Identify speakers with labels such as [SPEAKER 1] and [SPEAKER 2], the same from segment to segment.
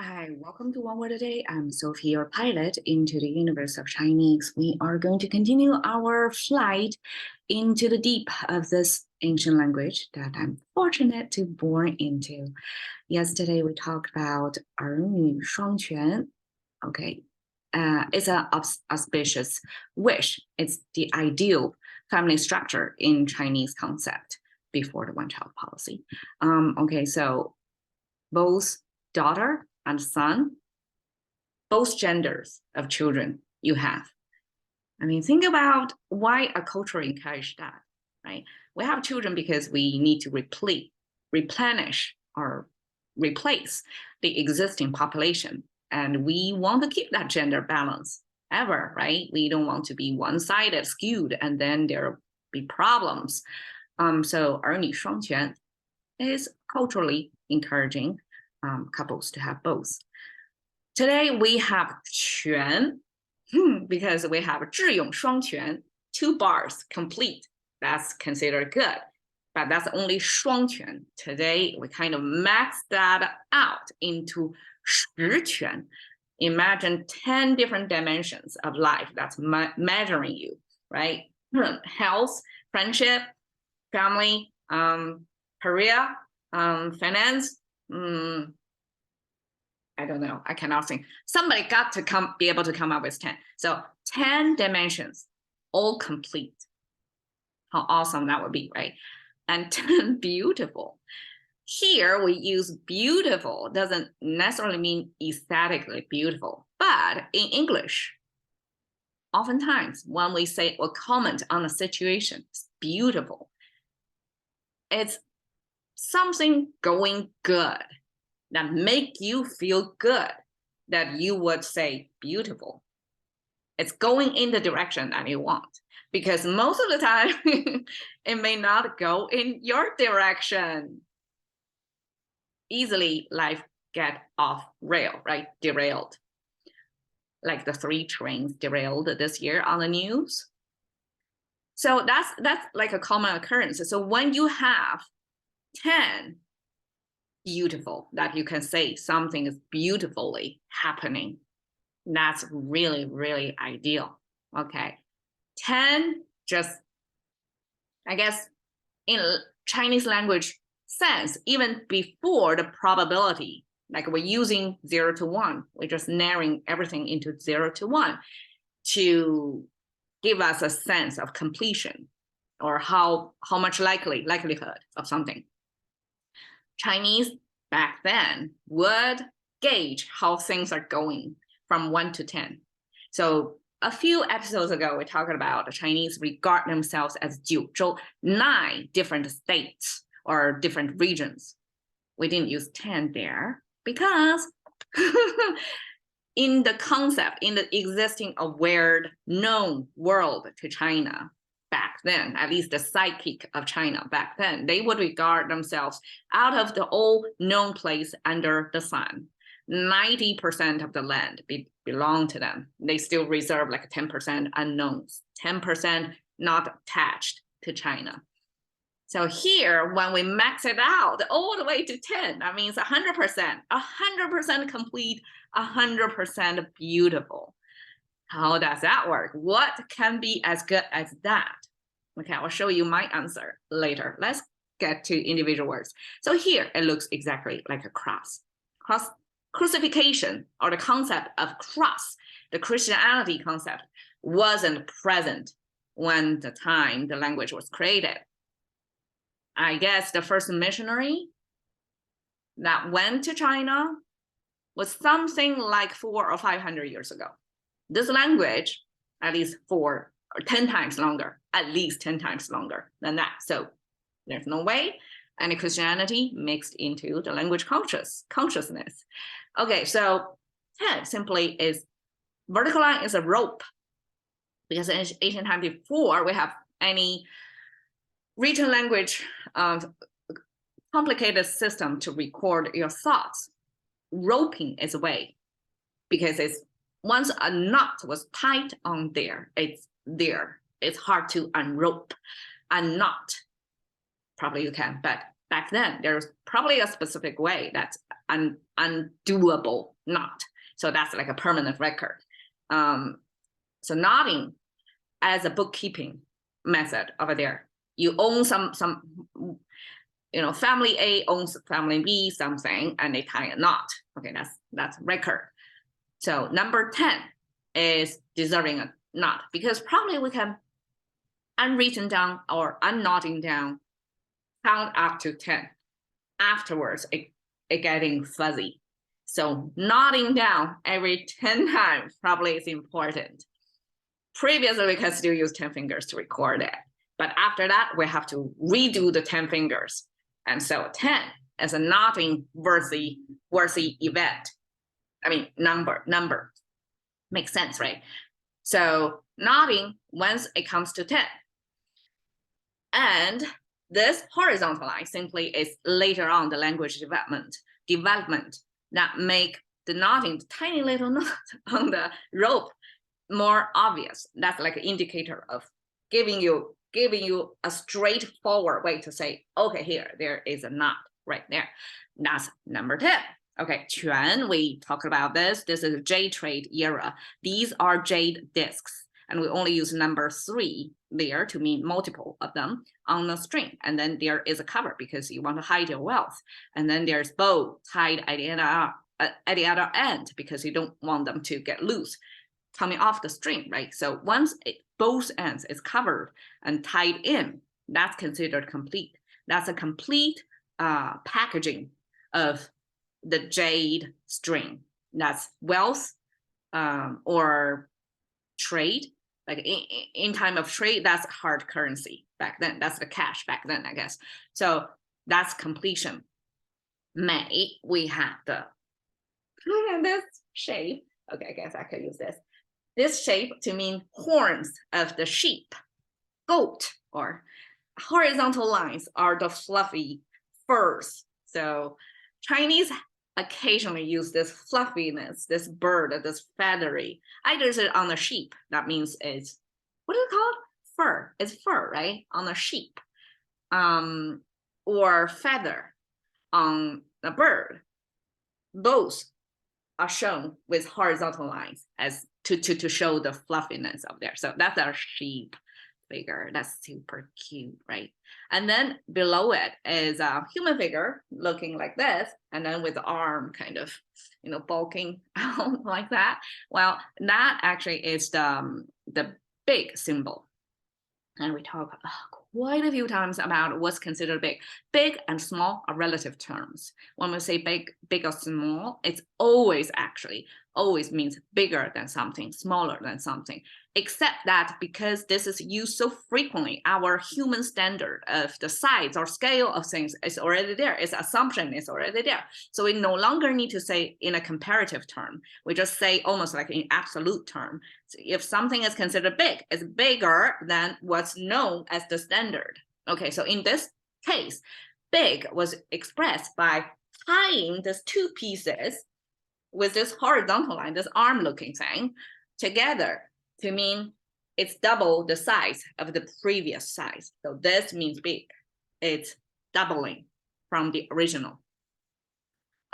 [SPEAKER 1] Hi, welcome to One Word a Day. I'm Sophie, your pilot into the universe of Chinese. We are going to continue our flight into the deep of this ancient language that I'm fortunate to born into. Yesterday, we talked about 儿女双全. Okay, it's an auspicious wish. It's the ideal family structure in Chinese concept before the one-child policy. Okay, so both daughter and son, both genders of children you have. I mean, think about why a culture encourage that, right? We have children because we need to replenish or replace the existing population. And we want to keep that gender balance ever, right? We don't want to be one-sided, skewed, and then there'll be problems. So 儿女双全 is culturally encouraging couples to have both. Today we have 全 because we have 智勇双全, 2 bars complete. That's considered good, but that's only 双全. Today we kind of max that out into 十全. Imagine 10 different dimensions of life that's measuring you, right? Health, friendship, family, career, finance. I don't know. I cannot think. Somebody got to be able to come up with 10. So 10 dimensions, all complete. How awesome that would be, right? And 10 beautiful. Here we use beautiful doesn't necessarily mean aesthetically beautiful, but in English, oftentimes when we say or comment on a situation, it's beautiful. It's something going good that make you feel good, that you would say beautiful. It's going in the direction that you want, because most of the time it may not go in your direction. Easily life get off rail, right? Derailed. Like the 3 trains derailed this year on the news. So that's like a common occurrence. So when you have 10 beautiful, that you can say something is beautifully happening, that's really, really ideal. Okay, 10 just, I guess, in Chinese language sense, even before the probability, like we're using 0 to 1, we're just narrowing everything into 0 to 1 to give us a sense of completion or how much likelihood of something. Chinese back then would gauge how things are going from 1 to 10. So a few episodes ago, we talked about the Chinese regard themselves as 九州, 9 different states or different regions. We didn't use 10 there because in the concept, in the existing aware known world to China, back then, at least the psychic of China back then, they would regard themselves out of the all known place under the sun. 90% of the land belong to them. They still reserve like 10% unknowns, 10% not attached to China. So here, when we max it out all the way to 10, that means 100% complete, 100% beautiful. How does that work? What can be as good as that? Okay, I'll show you my answer later. Let's get to individual words. So here, it looks exactly like a cross. Crucifixion, or the concept of cross, the Christianity concept, wasn't present when the time the language was created. I guess the first missionary that went to China was something like 400 or 500 years ago. This language, at least 4 or 10 times longer, at least 10 times longer than that. So there's no way any Christianity mixed into the language consciousness. Okay, so 10 simply is, vertical line is a rope, because in ancient time before we have any written language, complicated system to record your thoughts, roping is a way, because it's once a knot was tied on there, it's there. It's hard to unrope. Unknot, probably you can, but back then there's probably a specific way that's undoable not. So that's like a permanent record. So nodding as a bookkeeping method over there. You own some family A owns family B something, and they tie a knot. Okay, that's record. So number 10 is deserving a knot, because probably we can unwritten down or unknotting down, count up to 10. Afterwards, it getting fuzzy. So knotting down every 10 times probably is important. Previously, we can still use 10 fingers to record it. But after that, we have to redo the 10 fingers. And so 10 is a knotting worthy event. I mean, number. Makes sense, right? So knotting once it comes to 10. And this horizontal line simply is later on the language development that make the knotting, the tiny little knot on the rope more obvious. That's like an indicator of giving you a straightforward way to say, okay, here, there is a knot right there. That's number 10. Okay, Quan, we talked about this. This is jade trade era. These are jade discs, and we only use number 3 there to mean multiple of them on the string. And then there is a cover because you want to hide your wealth. And then there's bow tied at the other end because you don't want them to get loose coming off the string, right? So once both ends is covered and tied in, that's considered complete. That's a complete packaging of the jade string. That's wealth or trade. Like in time of trade, that's hard currency back then. That's the cash back then, I guess. So that's completion. May, we have this shape. Okay, I guess I could use this. This shape to mean horns of the sheep. Goat or horizontal lines are the fluffy furs. So Chinese occasionally use this fluffiness, this bird, this feathery. Either is it on the sheep, that means it's, what do you call it? Fur. It's fur, right? On the sheep. Or feather on a bird. Both are shown with horizontal lines as to show the fluffiness of there. So that's our sheep figure. That's super cute, right? And then below it is a human figure looking like this, and then with the arm kind of, bulking out like that. Well, that actually is the big symbol. And we talk quite a few times about what's considered big. Big and small are relative terms. When we say big or small, it's always means bigger than something, smaller than something. Except that because this is used so frequently, our human standard of the size or scale of things is already there. Its assumption is already there. So we no longer need to say in a comparative term. We just say almost like in absolute term. So if something is considered big, it's bigger than what's known as the standard. Okay, so in this case, big was expressed by tying these two pieces with this horizontal line, this arm-looking thing, together to mean it's double the size of the previous size. So this means big. It's doubling from the original.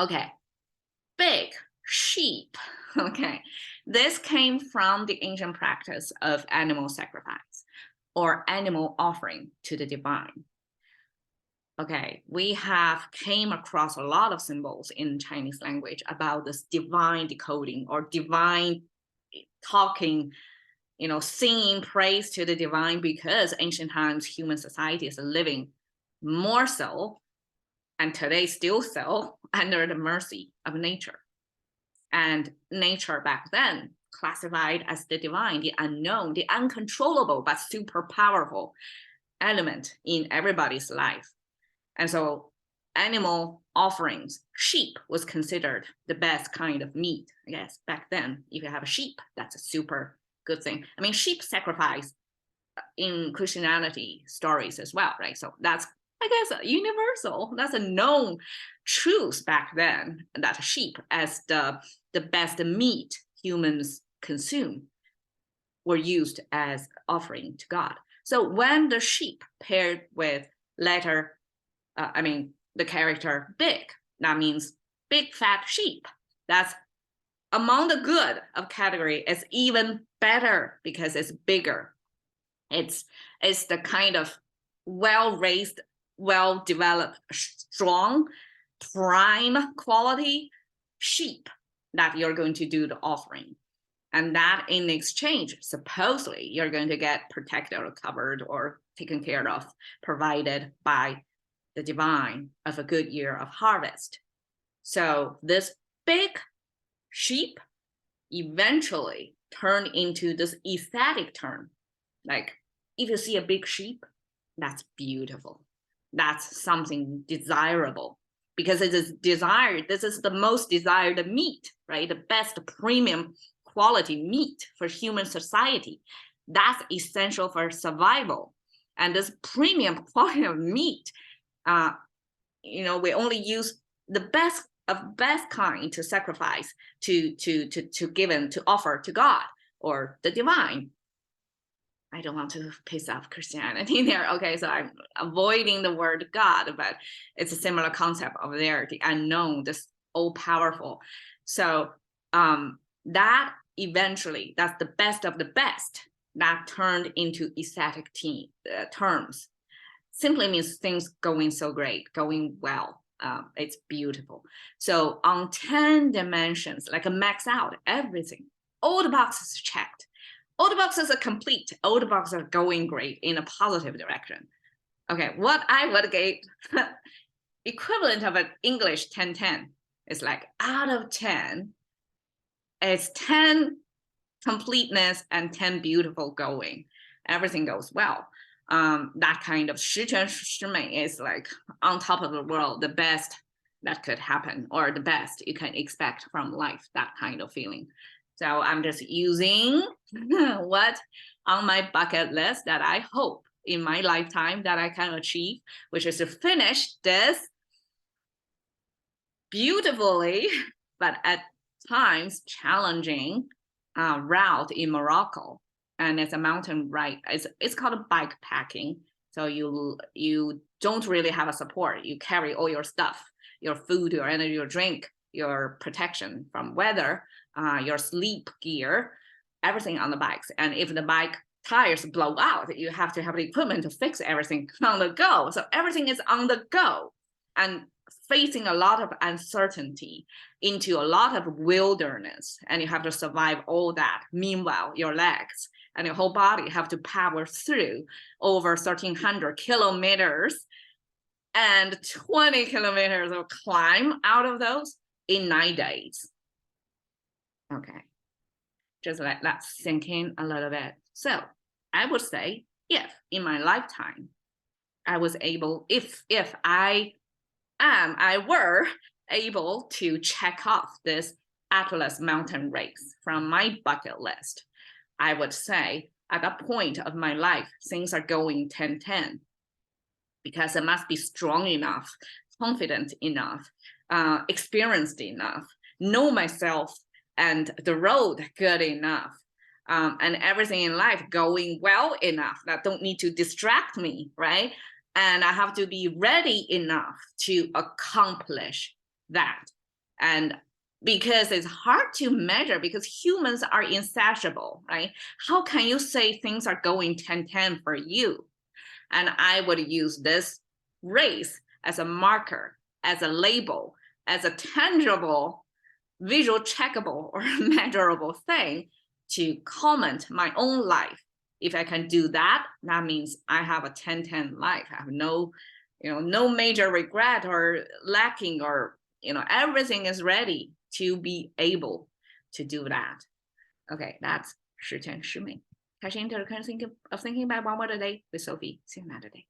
[SPEAKER 1] Okay, big, sheep. Okay, this came from the ancient practice of animal sacrifice or animal offering to the divine. Okay, we have came across a lot of symbols in Chinese language about this divine decoding or divine talking, singing praise to the divine, because ancient times human society is living more so, and today still so, under the mercy of nature. And nature back then classified as the divine, the unknown, the uncontrollable, but super powerful element in everybody's life. And so animal offerings, sheep was considered the best kind of meat, I guess, back then. If you have a sheep, that's a super good thing. I mean, sheep sacrifice in Christianity stories as well, right? So that's, I guess, universal. That's a known truth back then, that sheep as the best meat humans consume were used as offering to God. So when the sheep paired with the character big, that means big fat sheep. That's among the good of category. It's even better because it's bigger. It's the kind of well-raised, well-developed, strong, prime quality sheep that you're going to do the offering. And that in exchange, supposedly, you're going to get protected or covered or taken care of, provided by the divine of a good year of harvest. So this big sheep eventually turned into this aesthetic term. Like, if you see a big sheep, that's beautiful. That's something desirable because it is desired. This is the most desired meat, right? The best premium quality meat for human society. That's essential for survival. And this premium quality of meat, we only use the best kind to sacrifice, to offer to God or the divine. I don't want to piss off Christianity there. Okay, so I'm avoiding the word God, but it's a similar concept of there, the unknown, this all-powerful. So that eventually, that's the best of the best that turned into aesthetic terms. Simply means things going so great, going well. It's beautiful. So on 10 dimensions, like a max out everything, all the boxes checked. All the boxes are complete. All the boxes are going great in a positive direction. Okay, what I would get equivalent of an English 10-10 is like out of 10, it's 10 completeness and 10 beautiful going. Everything goes well. That kind of 十全十美 is like on top of the world, the best that could happen, or the best you can expect from life, that kind of feeling. So I'm just using what on my bucket list that I hope in my lifetime that I can achieve, which is to finish this beautifully, but at times challenging route in Morocco. And it's a mountain ride. It's called bike packing. So you don't really have a support. You carry all your stuff, your food, your energy, your drink, your protection from weather, your sleep gear, everything on the bikes. And if the bike tires blow out, you have to have the equipment to fix everything on the go. So everything is on the go and facing a lot of uncertainty into a lot of wilderness. And you have to survive all that. Meanwhile, your legs and your whole body have to power through over 1,300 kilometers and 20 kilometers of climb out of those in 9 days. Okay, just let that sink in a little bit. So I would say, if in my lifetime I was able, if I were able to check off this Atlas mountain race from my bucket list, I would say at that point of my life, things are going 10-10, because I must be strong enough, confident enough, experienced enough, know myself and the road good enough, and everything in life going well enough that don't need to distract me, right? And I have to be ready enough to accomplish that. And because it's hard to measure, because humans are insatiable, right? How can you say things are going 10-10 for you? And I would use this race as a marker, as a label, as a tangible, visual checkable or measurable thing to comment my own life. If I can do that, that means I have a 10-10 life. I have no major regret or lacking, or everything is ready to be able to do that. Okay, that's 十全十美. Catching into the current thinking of thinking about one word a day with Sophie. See you another day.